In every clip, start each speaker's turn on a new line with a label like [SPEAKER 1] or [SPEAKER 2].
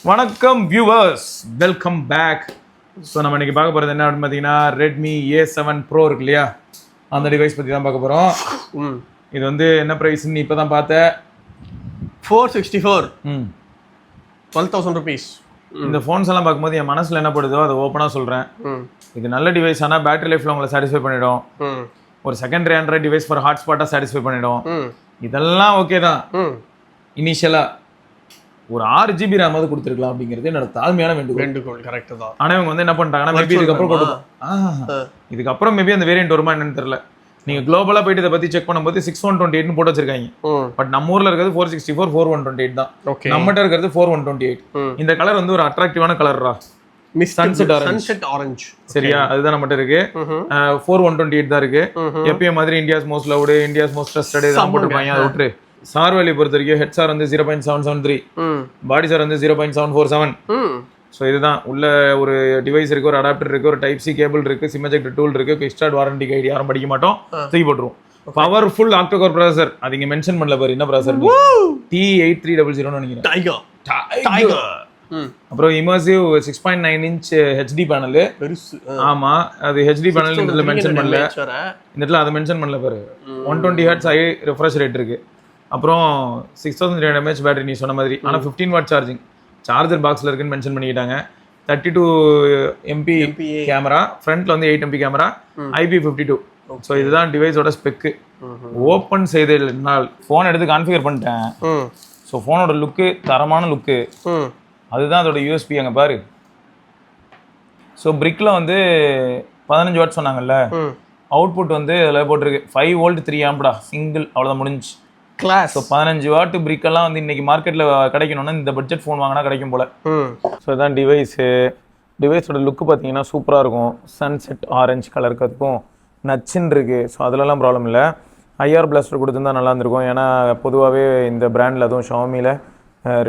[SPEAKER 1] வணக்கம் viewers, welcome back. So நம்ம இன்னைக்கு பார்க்க போகிறது என்ன அப்படின்னு பார்த்தீங்கன்னா, ரெட்மி A7 Pro இருக்கு இல்லையா, அந்த டிவைஸ் பற்றி தான் பார்க்க போகிறோம். இது வந்து என்ன ப்ரைஸ்ன்னு இப்போ தான் பார்த்தேன்.
[SPEAKER 2] 464 12,000 rupees.
[SPEAKER 1] இந்த ஃபோன்ஸ் எல்லாம் பார்க்கும்போது என் மனசில் என்ன படுதோ அதை ஓப்பனாக சொல்கிறேன். இது நல்ல டிவைஸ், ஆனால் பேட்டரி லைஃப்பில் உங்களை சாட்டிஸ்ஃபை பண்ணிடும். ஒரு செகண்டரி ஆண்ட்ராய்ட் டிவைஸ் ஃபார் ஹாட்ஸ்பாட்டாக சாட்டிஸ்ஃபை பண்ணிடும். இதெல்லாம் ஓகே தான். இனிஷியலாக ஒரு 6 GB RAM கொடுத்துருக்கலாம் அப்படிங்கிறது என்னோட தாழ்மையான
[SPEAKER 2] வேண்டுகோள். கரெக்ட் தான்.
[SPEAKER 1] ஆனால் இவங்க வந்து என்ன பண்ணிட்டாங்கன்னா, மேபி இதுக்கப்புறம் மேபி அந்த வேரியன்ட் வருமா என்னன்னு தெரியல. நீங்க குளோபலா போயிட்டு இதை பத்தி செக் பண்ணும்போது 6128 போட்டு வச்சிருக்காங்க. பட் நம்ம ஊர்ல இருக்கிறது 464 4128 தான். நம்மகிட்ட இருக்கிறது 4128. இந்த கலர் வந்து ஒரு அட்ராக்டிவான கலர்ரா,
[SPEAKER 2] சன்செட் ஆரஞ்சு.
[SPEAKER 1] சரியா, அதுதான் நம்மகிட்ட இருக்கு. 4128 தான் இருக்கு. எப்பயும் மாதிரி India's most loved, India's most trusted இதெல்லாம் போட்டுருப்பாங்க. அதை விட்டு சார் வேல்யூ பொறுத்த வரைக்கும் ஹெட் சார் வந்து 0.773, பாடி சார் வந்து 0.747. ஸோ இதுதான் உள்ள ஒரு டிவைஸ் இருக்கு, ஒரு அடாப்டர் இருக்கு, ஒரு டைப் சி கேபிள் இருக்கு, சிம் எஜெக்டர் டூல் இருக்கு, எக்ஸ்ட்ரா வாரண்டி கைடு யாரும் படிக்க மாட்டோம், தூக்கி போட்டுருவோம். பவர்ஃபுல் ஆக்டோகோர் ப்ராசஸர், அது இங்க மென்ஷன் பண்ணல பாரு என்ன ப்ராசஸர், T8300 நினைக்கிறேன். டைகர். அப்புறம் இமர்சிவ் 6.9 inch HD பேனல். ஆமா, அது HD பேனல் இதுல மென்ஷன் பண்ணல, இந்த இடத்துல அதை மென்ஷன் பண்ணல பாரு. 120 Hz ஹை ரெஃப்ரெஷ் ரேட் இருக்கு. அப்புறம் 6300 mAh பேட்டரி நீ சொன்ன மாதிரி, ஆனால் 15 வாட் சார்ஜிங். சார்ஜர் பாக்ஸில் இருக்குன்னு மென்ஷன் பண்ணிக்கிட்டாங்க. 32 MP கேமரா, ஃப்ரண்ட்ல வந்து 8 MP கேமரா, IP52. ஸோ இதுதான் டிவைஸோட ஸ்பெக்கு. ஓப்பன் செய்தால் ஃபோன் எடுத்து கான்ஃபிகர் பண்ணிட்டேன். ஸோ ஃபோனோட லுக்கு தரமான லுக்கு, அதுதான் அதோட யூஎஸ்பி. அங்கே பாரு. ஸோ பிரிக்கில் வந்து 15 வாட் சொன்னாங்கல்ல, அவுட்புட் வந்து அதில் போட்டிருக்கு 5 volt 3 amp சிங்கிள், அவ்வளோதான் முடிஞ்சு
[SPEAKER 2] கிளாஸ்.
[SPEAKER 1] ஸோ 15 வாட் பிரிக்கெல்லாம் வந்து இன்னைக்கு மார்க்கெட்டில் கிடைக்கணும்னா இந்த பட்ஜெட் ஃபோன் வாங்கினா கிடைக்கும் போல. ஸோ இதான் டிவைஸோட லுக்கு பார்த்தீங்கன்னா சூப்பராக இருக்கும். சன்செட் ஆரஞ்சு கலருக்கு அதுக்கும் நச்சுன்னு இருக்குது. ஸோ அதிலலாம் ப்ராப்ளம் இல்லை. ஐஆர் பிளாஸ்டர் கொடுத்துருந்தா நல்லா இருந்திருக்கும். ஏன்னா பொதுவாகவே இந்த பிராண்டில், அதுவும் ஷாமியில்,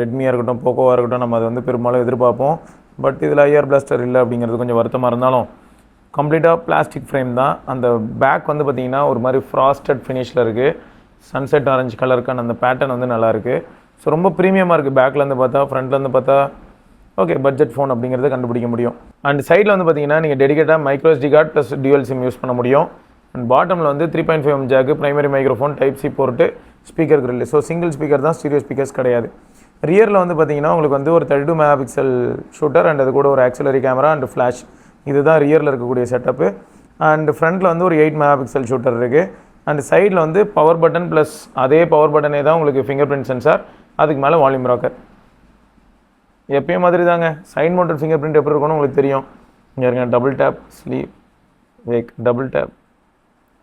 [SPEAKER 1] ரெட்மியாக இருக்கட்டும், போக்கோவாக இருக்கட்டும், நம்ம அதை வந்து பெரும்பாலும் எதிர்பார்ப்போம். பட் இதில் ஐஆர் பிளாஸ்டர் இல்லை அப்படிங்கிறது கொஞ்சம் வருத்தமாக இருந்தாலும், கம்ப்ளீட்டாக பிளாஸ்டிக் ஃப்ரேம் தான். அந்த பேக் வந்து பார்த்திங்கன்னா ஒரு மாதிரி ஃப்ராஸ்டட் ஃபினிஷில் இருக்குது. சன்செட் ஆரஞ்சு கலருக்கான அந்த பேட்டர்ன் வந்து நல்லாயிருக்கு. ஸோ ரொம்ப ப்ரீமியமாக இருக்குது. பேக்லேருந்து பார்த்தா, ஃப்ரண்ட்லேருந்து பார்த்தா ஓகே பட்ஜெட் ஃபோன் அப்படிங்கிறத கண்டுபிடிக்க முடியும். அண்ட் சைடில் வந்து பார்த்தீங்கன்னா நீங்கள் டெடிகேட்டாக micro SD card plus dual SIM use பண்ண முடியும். அண்ட் பாட்டமில் வந்து 3.5mm jack, primary microphone, type C port, speaker grille. So single speaker தான், ஸ்டீரியோ ஸ்பீக்கர்ஸ் கிடையாது. ரியரில் வந்து பார்த்தீங்கன்னா உங்களுக்கு வந்து ஒரு 32 MP ஷூட்டர் அண்ட் அது கூட ஒரு ஆக்சிலரி கேமரா அண்ட் ஃப்ளாஷ். இதுதான் ரியரில் இருக்கக்கூடிய செட்டப்பு. அண்ட் ஃப்ரண்ட்டில் வந்து ஒரு 8 MP ஷூட்டர் இருக்குது. அண்ட் சைடில் வந்து பவர் பட்டன் ப்ளஸ் அதே பவர் பட்டனே தான் உங்களுக்கு ஃபிங்கர் பிரிண்ட் சென்சார், அதுக்கு மேலே வால்யூம் ராக்கர். எப்பயும் மாதிரி தாங்க. சைட் மவுண்டட் ஃபிங்கர் பிரிண்ட் எப்படி இருக்கும்னு உங்களுக்கு தெரியும். இங்கே இருங்க, double tape sleep wake, double tape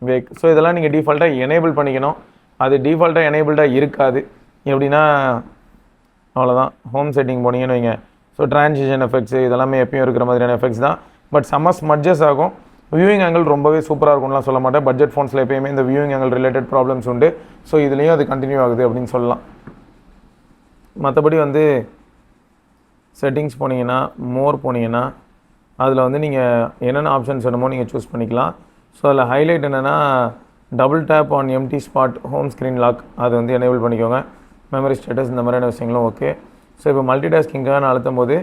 [SPEAKER 1] wake. So இதெல்லாம் நீங்கள் டிஃபால்ட்டாக எனேபிள் பண்ணிக்கணும். அது டிஃபால்ட்டாக எனேபிள்டாக இருக்காது. எப்படின்னா அவ்வளோதான், ஹோம் செட்டிங் போனீங்கன்னு வைங்க. ஸோ ட்ரான்சிஷன் எஃபெக்ட்ஸு இதெல்லாமே எப்பயும் இருக்கிற மாதிரியான எஃபெக்ட்ஸ் தான். பட் செம்ம ஸ்மட்ஜஸ் ஆகும். வியூவிங் ஆங்கிள் ரொம்பவே சூப்பராக இருக்கும்லாம் சொல்ல மாட்டேன். பட்ஜெட் ஃபோன்ஸில் எப்பயுமே இந்த வியூவிங் ஆங்கிள் ரிலேட்டட் ப்ராப்ளம்ஸ் உண்டு. ஸோ இதுலேயும் அது கண்டினியூ ஆகுது அப்படின்னு சொல்லலாம். மற்றபடி வந்து செட்டிங்ஸ் போனீங்கன்னா, மோர் போனீங்கன்னா, அதில் வந்து நீங்கள் என்னென்ன ஆப்ஷன்ஸ் வேணுமோ நீங்கள் சூஸ் பண்ணிக்கலாம். ஸோ அதில் ஹைலைட் என்னென்னா, double tap on empty spot home screen lock, அது வந்து எனேபிள் பண்ணிக்கோங்க. மெமரி ஸ்டேட்டஸ் இந்த மாதிரியான விஷயங்களும் ஓகே. ஸோ இப்போ மல்டி டாஸ்கிங்காக நான் அழுத்தும் போது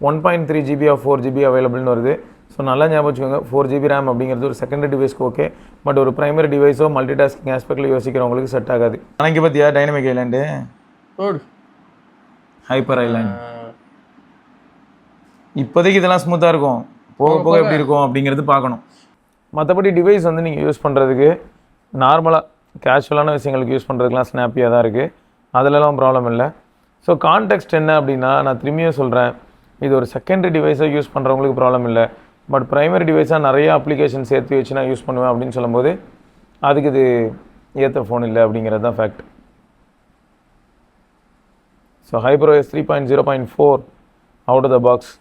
[SPEAKER 1] 1.3 GB ஆஃப் 4 GB அவைலபிள்னு வருது. ஸோ நல்லா ஞாபகம் வச்சுக்கோங்க, 4 GB RAM அப்படிங்கிறது ஒரு செகண்டரி டிவைஸ்க்கு ஓகே. பட் ஒரு ப்ரைமரி டிவைஸோ மல்டி டாஸ்கிங் ஆஸ்பெக்டில் யோசிக்கிறவங்களுக்கு செட் ஆகாது. ஆனால் இங்கே பார்த்தியா டைனமிக் ஐலாண்டு, ஹைப்பர் ஐலாண்ட். இப்போதைக்கு இதெல்லாம் ஸ்மூத்தாக இருக்கும், போக போக எப்படி இருக்கும் அப்படிங்கிறது பார்க்கணும். மற்றபடி டிவைஸ் வந்து நீங்கள் யூஸ் பண்ணுறதுக்கு நார்மலாக கேஷுவலான விஷயங்களுக்கு யூஸ் பண்ணுறதுக்குலாம் ஸ்னாப்பியாக தான் இருக்குது. அதிலலாம் ப்ராப்ளம் இல்லை. ஸோ கான்டெக்ஸ்ட் என்ன அப்படின்னா, நான் திரும்பியும் சொல்கிறேன், இது ஒரு செகண்டரி டிவைஸாக யூஸ் பண்ணுறவங்களுக்கு ப்ராப்ளம் இல்லை. பட் ப்ரைமரி டிவைஸாக நிறைய அப்ளிகேஷன் சேர்த்து வச்சு நான் யூஸ் பண்ணுவேன் அப்படின்னு சொல்லும்போது அதுக்கு இது ஏற்ற ஃபோன் இல்லை அப்படிங்கிறது தான் fact. So HyperOS 3.0.4 out of the box.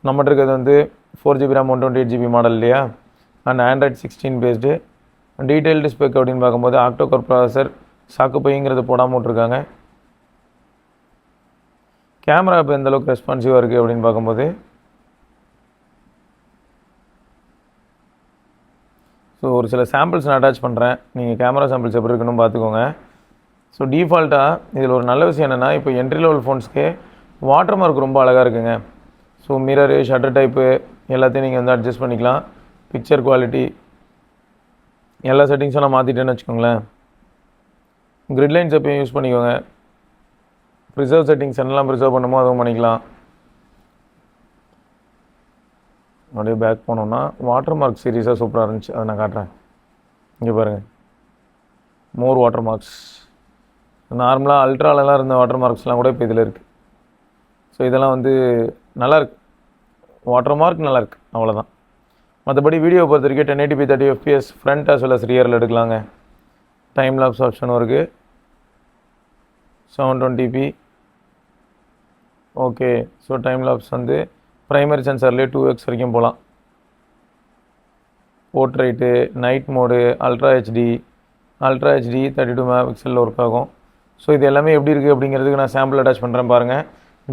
[SPEAKER 1] நம்மகிட்ட இருக்கிறது வந்து 4 GB RAM 128 GB மாடல் இல்லையா. And Android 16 based. Detailed spec அப்படின்னு பார்க்கும்போது ஆக்டோகோர் ப்ராசஸர், சாக்கு பைங்கிறது போடாமல் விட்ருக்காங்க. கேமரா இப்போ எந்தளவுக்கு ரெஸ்பான்சிவாக இருக்குது அப்படின்னு பார்க்கும்போது, ஸோ ஒரு சில சாம்பிள்ஸ் நான் அட்டாச் பண்ணுறேன், நீங்கள் கேமரா சாம்பிள்ஸ் எப்படி இருக்குன்னு பார்த்துக்கோங்க. ஸோ டிஃபால்ட்டாக இதில் ஒரு நல்ல விஷயம் என்னென்னா, இப்போ என்ட்ரி லெவல் ஃபோன்ஸ்க்கே வாட்டர் மார்க் ரொம்ப அழகாக இருக்குங்க. ஸோ மிரரு, ஷட்டர் டைப்பு எல்லாத்தையும் நீங்கள் வந்து அட்ஜஸ்ட் பண்ணிக்கலாம். பிக்சர் குவாலிட்டி எல்லா செட்டிங்ஸும் நான் மாற்றிட்டேன்னு வச்சுக்கோங்களேன். கிரிட் லைன்ஸ் எப்பயும் யூஸ் பண்ணிக்கோங்க. ப்ரிசர்வ் செட்டிங்ஸ் என்னெல்லாம் ப்ரிசர்வ் பண்ணுமோ அதுவும் பண்ணிக்கலாம். அப்படியே பேக் போனோம்னா வாட்டர் மார்க் சீரீஸாக சூப்பராக இருந்துச்சு, அதை நான் காட்டுறேன். இங்கே பாருங்கள், மோர் வாட்டர் மார்க்ஸ். நார்மலாக அல்ட்ராலெலாம் இருந்த வாட்டர் மார்க்ஸ்லாம் கூட இப்போ இதில் இருக்குது. ஸோ இதெல்லாம் வந்து நல்லாயிருக்கு, வாட்டர் மார்க் நல்லாயிருக்கு, அவ்வளோதான். மற்றபடி வீடியோ பொறுத்த வரைக்கும் 1080p 30 fps front as well as ரியரில் எடுக்கலாங்க. டைம் லாப்ஸ் ஆப்ஷனும் இருக்குது. 720p okay. So time lapse வந்து ப்ரைமரி சென்சார்லேயே 2x வரைக்கும் போகலாம். Portrait, night mode, ultra HD 32 மெகாபிக்சலில் ஒர்க் ஆகும். ஸோ இது எல்லாமே எப்படி இருக்குது அப்படிங்கிறதுக்கு நான் சாம்பிள் அட்டாச் பண்ணுறேன் பாருங்கள்.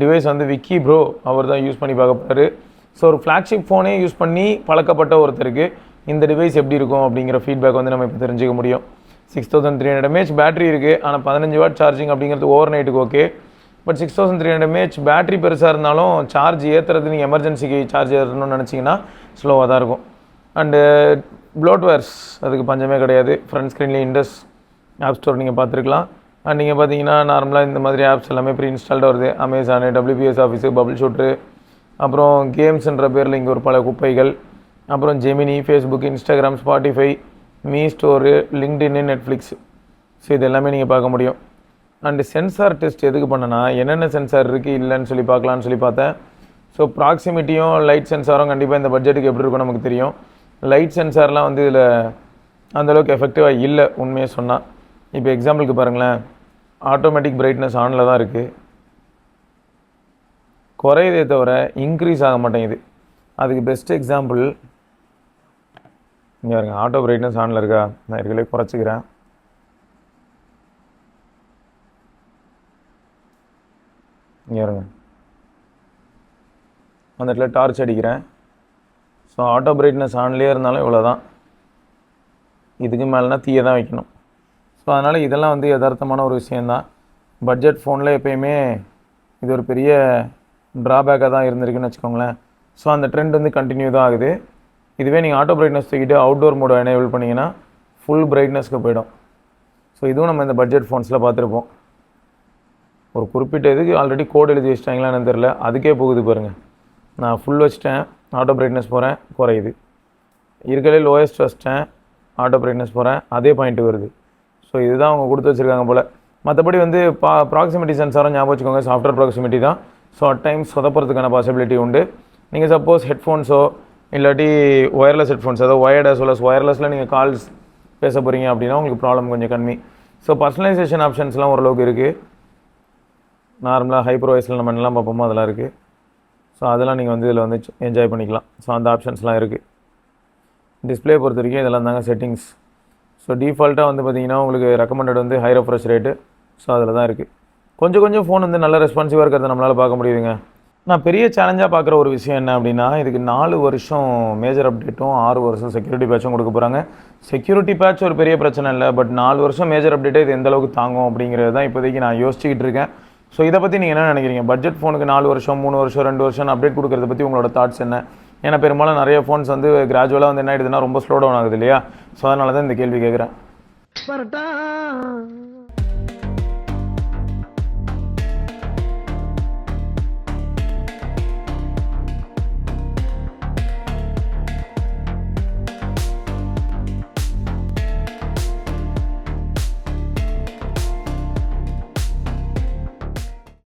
[SPEAKER 1] டிவைஸ் வந்து விக்கி ப்ரோ அவர் தான் யூஸ் பண்ணி பார்க்க போகிறாரு. ஸோ ஒரு ஃப்ளாக்ஷிப் ஃபோனே யூஸ் பண்ணி பழக்கப்பட்ட ஒருத்தருக்கு இந்த டிவைஸ் எப்படி இருக்கும் அப்படிங்கிற ஃபீட்பேக் வந்து நம்ம இப்போ தெரிஞ்சுக்க முடியும். 6300 mAh பேட்டரி இருக்குது. ஆனால் 15 வாட் சார்ஜிங் அப்படிங்கிறது ஓவர் நைட்டுக்கு ஓகே. பட் 6300 mAh பேட்டரி பெருசாக இருந்தாலும் சார்ஜ் ஏற்றுறது நீங்கள் எமர்ஜென்சிக்கு சார்ஜ் ஏற்றணும்னு நினச்சிங்கன்னா ஸ்லோவாக தான் இருக்கும். அண்டு ப்ளோட்வேர்ஸ் அதுக்கு பஞ்சமே கிடையாது. ஃப்ரண்ட் ஸ்க்ரீன்லேயே இண்டஸ் ஆப் ஸ்டோர் நீங்கள் பார்த்துருக்கலாம். அண்ட் நீங்கள் பார்த்தீங்கன்னா நார்மலாக இந்த மாதிரி ஆப்ஸ் எல்லாமே ப்ரீ இன்ஸ்டால்டாக வருது. Amazon, WPS office, bubble shooter, அப்புறம் கேம்ஸ்ன்ற பேரில் இங்கே ஒரு பல குப்பைகள், அப்புறம் Gemini, Facebook, Instagram, Spotify, Mi store, LinkedIn, Netflix. So இது எல்லாமே நீங்கள் பார்க்க முடியும். அண்டு சென்சார் டெஸ்ட் எதுக்கு பண்ணனா, என்னென்ன சென்சார் இருக்குது இல்லைன்னு சொல்லி பார்க்கலான்னு சொல்லி பார்த்தேன். ஸோ ப்ராக்சிமிட்டியும் லைட் சென்சாரும் கண்டிப்பாக இந்த பட்ஜெட்டுக்கு எப்படி இருக்கும் நமக்கு தெரியும். லைட் சென்சார்லாம் வந்து இதில் அந்தளவுக்கு எஃபெக்டிவாக இல்லை உண்மையாக சொன்னால். இப்போ எக்ஸாம்பிளுக்கு பாருங்களேன், ஆட்டோமேட்டிக் பிரைட்னஸ் ஆனில் தான் இருக்குது, குறையதே தவிர இன்க்ரீஸ் ஆக மாட்டேங்குது. அதுக்கு பெஸ்ட் எக்ஸாம்பிள் இங்கே பாருங்க, ஆட்டோ பிரைட்னஸ் ஆனில் இருக்கா, நான் இருக்கலே குறைச்சிக்கிறேன். இங்கே பாருங்க, அந்த இடத்துல டார்ச் அடிக்கிறேன். ஸோ ஆட்டோ பிரைட்னஸ் ஆன்லேயே இருந்தாலும் இவ்வளோ தான், இதுக்கு மேலேனா தீயை தான் வைக்கணும். ஸோ அதனால் இதெல்லாம் வந்து யதார்த்தமான ஒரு விஷயந்தான். பட்ஜெட் ஃபோனில் எப்போயுமே இது ஒரு பெரிய ட்ராபேக்காக தான் இருந்திருக்குன்னு வச்சுக்கோங்களேன். ஸோ அந்த ட்ரெண்ட் வந்து கண்டினியூ தான் ஆகுது. இதுவே நீங்கள் ஆட்டோ பிரைட்னஸ் தூக்கிட்டு அவுட்டோர் மோடை எனேபிள் பண்ணிங்கன்னா ஃபுல் பிரைட்னஸ்க்கு போயிடும். ஸோ இதுவும் நம்ம இந்த பட்ஜெட் ஃபோன்ஸில் பார்த்துருப்போம். ஒரு குறிப்பிட்ட இதுக்கு ஆல்ரெடி கோட் எழுதி வச்சிட்டாங்களான்னு தெரில, அதுக்கே போகுது பாருங்கள். நான் ஃபுல் வச்சிட்டேன், ஆட்டோ பிரைட்னஸ் போகிறேன், குறையுது. இருக்கிறதே லோயஸ்ட் வச்சிட்டேன், ஆட்டோ பிரைட்னஸ் போகிறேன், அதே பாயிண்ட்டு வருது. ஸோ இதுதான் அவங்க கொடுத்து வச்சுருக்காங்க போல். மற்றபடி வந்து ப்ராக்சிமிட்டி சென்சாரும் ஞாபகம் வச்சுக்கோங்க, சாஃப்ட்வேர் ப்ராக்சிமிட்டி தான். ஸோ அட் டைம்ஸ் சொதப்புறதுக்கான பாசிபிலிட்டி உண்டு. நீங்கள் சப்போஸ் ஹெட்ஃபோன்ஸோ இல்லாட்டி ஒயர்லெஸ் ஹெட்ஃபோன்ஸ், அதாவது ஒயர்ட் as well as ஒயர்லெஸில் நீங்கள் கால்ஸ் பேச போகிறீங்க அப்படின்னா உங்களுக்கு ப்ராப்ளம் கொஞ்சம் கம்மி. ஸோ பர்சனலைசேஷன் ஆப்ஷன்ஸ்லாம் ஓரளவுக்கு இருக்குது. நார்மலாக ஹைப்பர் வாய்ஸில் நம்ம என்னெல்லாம் பார்ப்போமோ அதெல்லாம் இருக்குது. ஸோ அதெல்லாம் நீங்கள் வந்து இதில் வந்து என்ஜாய் பண்ணிக்கலாம். ஸோ அந்த ஆப்ஷன்ஸ்லாம் இருக்குது. டிஸ்பிளே பொறுத்த வரைக்கும் இதெல்லாம் தாங்க செட்டிங்ஸ். ஸோ டிஃபால்ட்டாக வந்து பார்த்திங்கன்னா உங்களுக்கு ரெக்கமெண்டட் வந்து ஹை ரெஃப்ரெஷ் ரேட்டு. ஸோ அதில் தான் இருக்குது. கொஞ்சம் ஃபோன் வந்து நல்ல ரெஸ்பான்சிவாக இருக்கிறத நம்மளால் பார்க்க முடியுதுங்க. நான் பெரிய சேலஞ்சாக பார்க்குற ஒரு விஷயம் என்ன அப்படின்னா, இதுக்கு 4 வருஷம் மேஜர் அப்டேட்டும் 6 வருஷம் செக்யூரிட்டி பேட்சும் கொடுக்க போகிறாங்க. செக்யூரிட்டி பேட்ச் ஒரு பெரிய பிரச்சனை இல்லை, பட் 4 வருஷம் மேஜர் அப்டேட்டே இது எந்த அளவுக்கு தாங்கும் அப்படிங்கிறது தான் இப்போதைக்கு நான் யோசிச்சுக்கிட்டு இருக்கேன். ஸோ இதை பற்றி நீங்கள் என்ன நினைக்கிறீங்க? பட்ஜெட் ஃபோனுக்கு 4 வருஷம் 3 வருஷம் 2 வருஷம் அப்டேட் கொடுக்கறத பற்றி உங்களோட தாட்ஸ் என்ன? ஏன்னா பெரும்பாலும் நிறைய ஃபோன்ஸ் வந்து கிராஜுவலாக வந்து என்ன ஆகிடுதுன்னா ரொம்ப ஸ்லோ டவுன் ஆகுது இல்லையா? ஸோ அதனால தான் இந்த கேள்வி கேட்குறேன்.